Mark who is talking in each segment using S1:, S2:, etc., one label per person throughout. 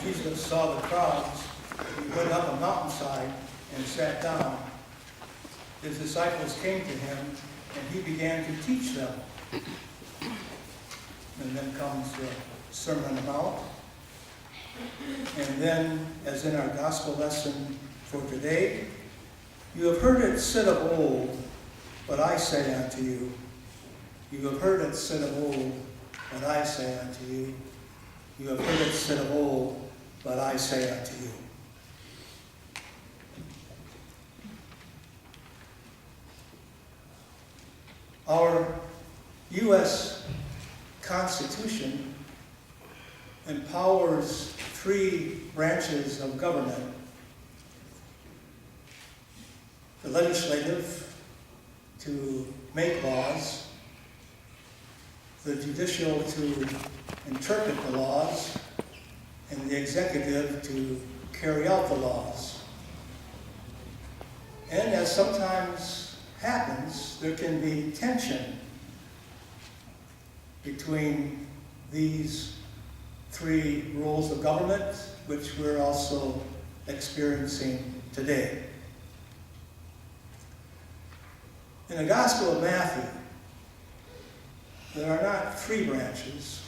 S1: Jesus saw the crowds, he went up a mountainside and sat down. His disciples came to him, and he began to teach them. And then comes the Sermon on the Mount. And then, as in our gospel lesson for today, you have heard it said of old, but I say unto you. You have heard it said of old, but I say unto you. You have heard it said of old, but I say unto you. Our U.S. Constitution empowers 3 branches of government: the legislative to make laws, the judicial to interpret the laws, and the executive to carry out the laws. And as sometimes happens, there can be tension between these 3 roles of government, which we're also experiencing today. In the Gospel of Matthew, there are not 3 branches,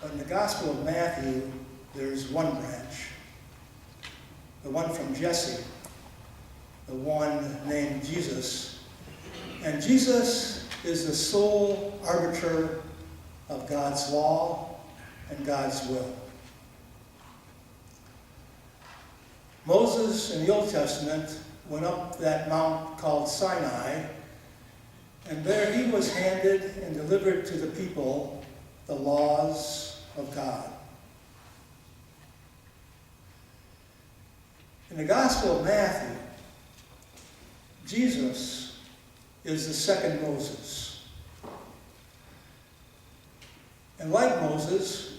S1: but in the Gospel of Matthew, there's one branch, the one from Jesse, the one named Jesus. And Jesus is the sole arbiter of God's law and God's will. Moses in the Old Testament went up that mount called Sinai, and there he was handed and delivered to the people the laws of God. In the Gospel of Matthew, Jesus is the second Moses. And like Moses,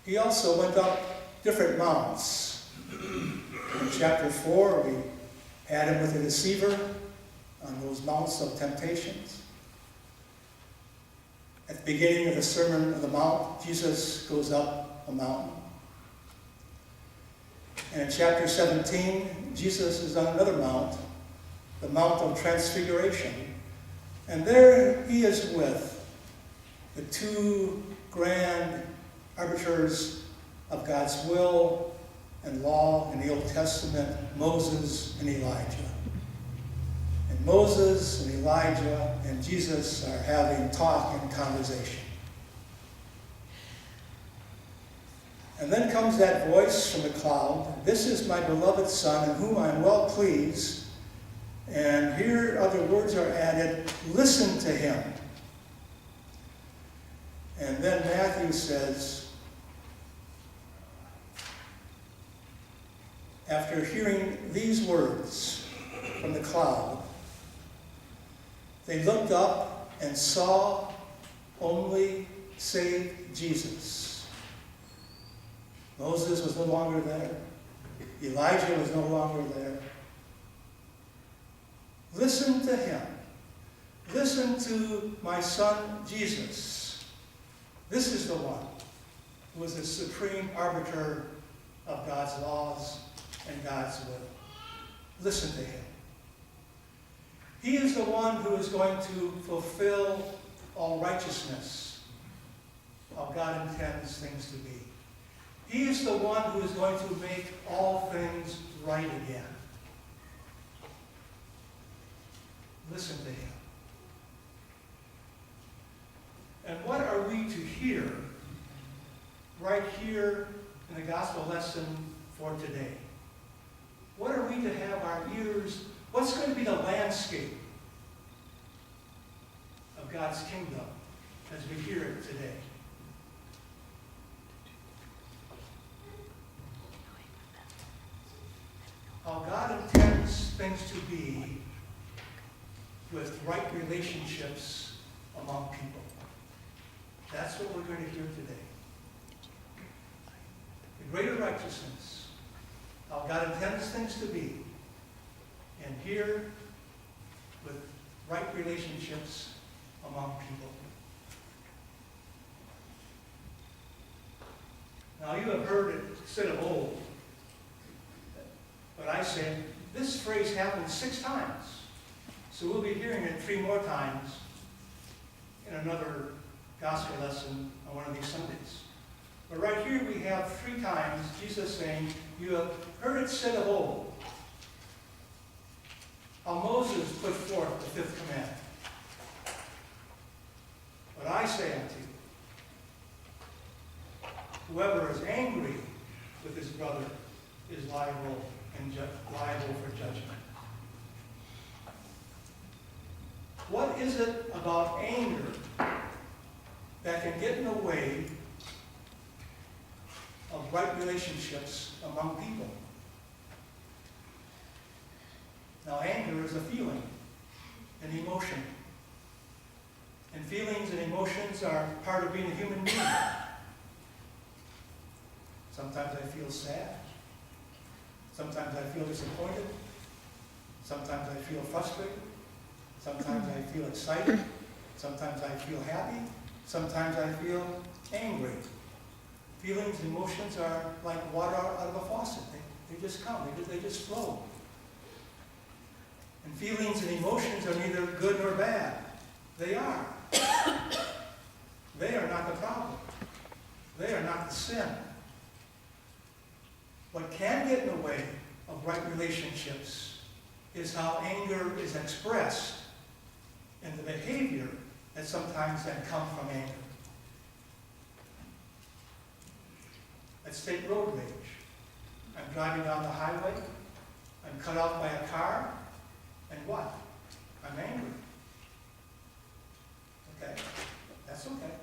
S1: he also went up different mounts. In chapter 4, we had him with a deceiver on those mounts of temptations. At the beginning of the Sermon on the Mount, Jesus goes up a mountain. And in chapter 17, Jesus is on another mount, the Mount of Transfiguration. And there he is with the 2 grand arbiters of God's will and law in the Old Testament, Moses and Elijah. And Moses and Elijah and Jesus are having talk and conversation. And then comes that voice from the cloud, "This is my beloved Son, in whom I am well pleased." And here other words are added, "Listen to him." And then Matthew says, after hearing these words from the cloud, they looked up and saw only save Jesus. Moses was no longer there. Elijah was no longer there. Listen to him. Listen to my son Jesus. This is the one who is the supreme arbiter of God's laws and God's will. Listen to him. He is the one who is going to fulfill all righteousness, how God intends things to be. He is the one who is going to make all things right again. Listen to him. And what are we to hear right here in the gospel lesson for today? What are we to have our ears? What's going to be the landscape of God's kingdom as we hear it today? How God intends things to be with right relationships among people. That's what we're going to hear today. The greater righteousness, how God intends things to be, and here with right relationships among people. Now, Now you have heard it said of old, but I say this phrase happened 6 times. So we'll be hearing it 3 more times in another gospel lesson on one of these Sundays. But right here we have 3 times Jesus saying, you have heard it said of old, how Moses put forth the 5th commandment. But I say unto you, whoever is angry with his brother is liable for judgment. What is it about anger that can get in the way of right relationships among people? Now, anger is a feeling, an emotion. And feelings and emotions are part of being a human being. Sometimes I feel sad. Sometimes I feel disappointed. Sometimes I feel frustrated. Sometimes I feel excited. Sometimes I feel happy. Sometimes I feel angry. Feelings and emotions are like water out of a faucet. They just come. They just flow. And feelings and emotions are neither good nor bad. They are. They are not the problem. They are not the sin. What can get in the way of right relationships is how anger is expressed and the behavior that sometimes then come from anger. Let's take road rage. I'm driving down the highway. I'm cut off by a car. And what? I'm angry. Okay, that's okay.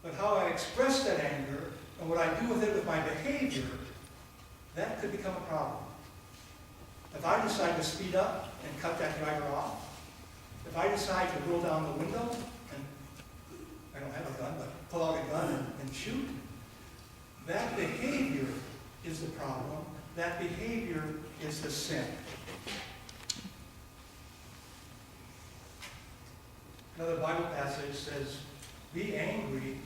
S1: But how I express that anger and what I do with it with my behavior, that could become a problem. If I decide to speed up and cut that driver off, if I decide to roll down the window, and I don't have a gun, but pull out a gun and shoot, that behavior is the problem. That behavior is the sin. Another Bible passage says, be angry,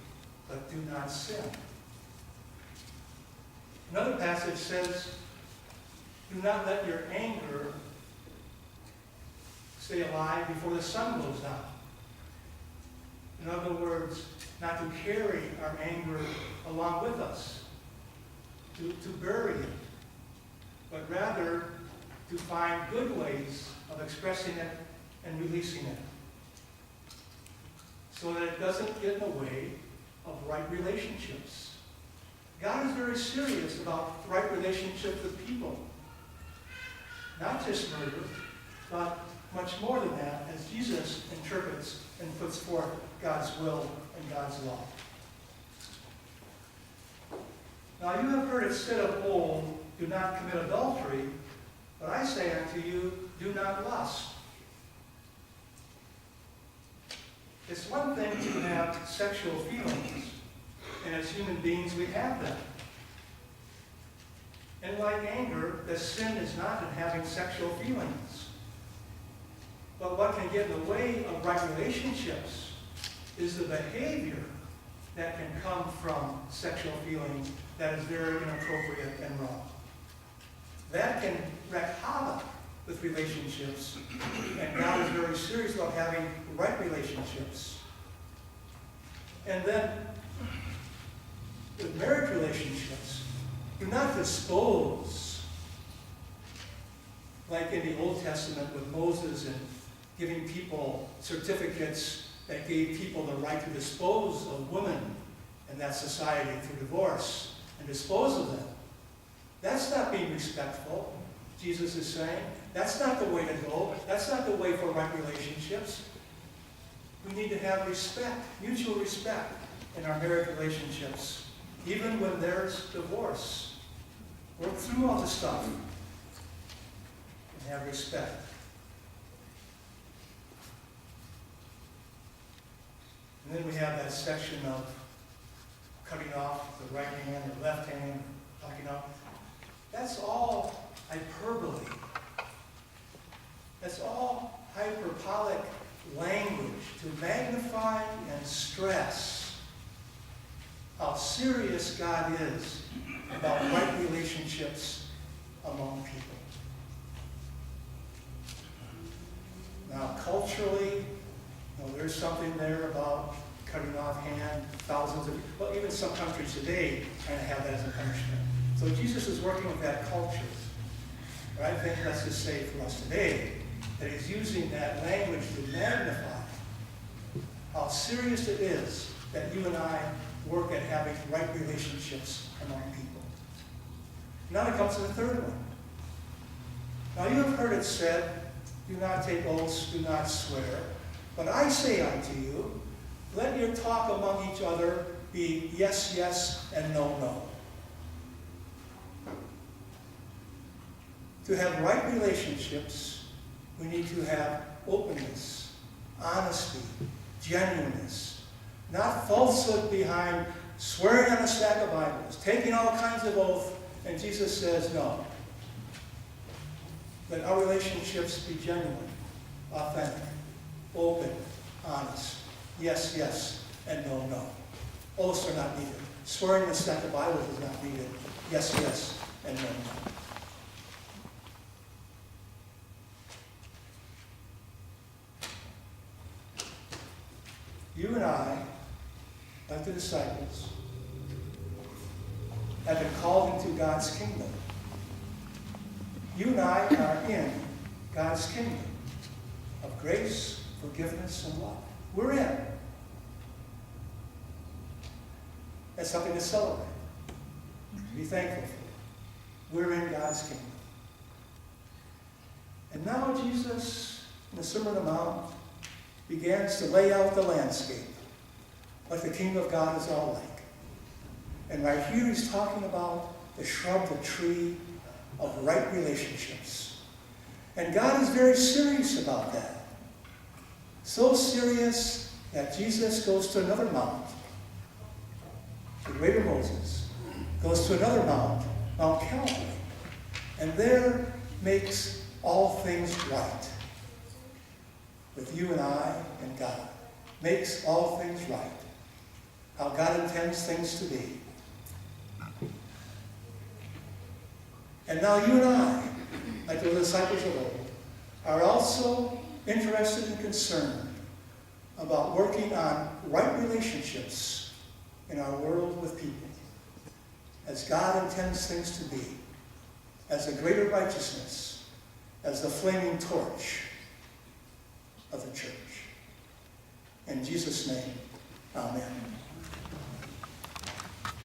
S1: but do not sin. Another passage says, do not let your anger stay alive before the sun goes down. In other words, not to carry our anger along with us, to bury it, but rather to find good ways of expressing it and releasing it, so that it doesn't get in the way of right relationships. God is very serious about right relationships with people. Not just murder, but much more than that, as Jesus interprets and puts forth God's will and God's law. Now you have heard it said of old, do not commit adultery, but I say unto you, do not lust. It's one thing to have sexual feelings, and as human beings we have them. And like anger, the sin is not in having sexual feelings. But what can get in the way of right relationships is the behavior that can come from sexual feelings that is very inappropriate and wrong. That can wreak havoc with relationships, and God is very serious about having right relationships. And then, with marriage relationships, do not dispose, like in the Old Testament with Moses and giving people certificates that gave people the right to dispose of women in that society through divorce and dispose of them. That's not being respectful, Jesus is saying. That's not the way to go. That's not the way for right relationships. We need to have respect, mutual respect in our marriage relationships, even when there's divorce. Work through all the stuff and have respect. And then we have that section of cutting off the right hand or left hand, talking off. That's all hyperbole. That's all hyperbolic language to magnify and stress how serious God is about right relationships among people. Now, culturally, there's something there about cutting off hand, thousands of, well, even some countries today kind of have that as a punishment. So Jesus is working with that culture. But I think, let's just say for us today, that he's using that language to magnify how serious it is that you and I work at having right relationships among people. Now it comes to the third one. Now you have heard it said, do not take oaths, do not swear. But I say unto you, let your talk among each other be yes, yes, and no, no. To have right relationships, we need to have openness, honesty, genuineness, not falsehood behind swearing on a stack of Bibles, taking all kinds of oaths, and Jesus says no. Let our relationships be genuine, authentic, open, honest, yes, yes, and no, no. Oaths are not needed. Swearing on a stack of Bibles is not needed. Yes, yes, and no, no. You and I, like the disciples, have been called into God's kingdom. You and I are in God's kingdom of grace, forgiveness, and love. We're in. That's something to celebrate, to be thankful for. We're in God's kingdom. And now Jesus, in the Sermon on the Mount, begins to lay out the landscape, what the kingdom of God is all like. And right here he's talking about the shrub, the tree of right relationships. And God is very serious about that. So serious that Jesus goes to another mount, the greater Moses, goes to another mount, Mount Calvary, and there makes all things right. With you and I and God. Makes all things right. How God intends things to be. And now you and I, like the disciples of old, are also interested and concerned about working on right relationships in our world with people, as God intends things to be, as a greater righteousness, as the flaming torch of the church. In Jesus' name, amen.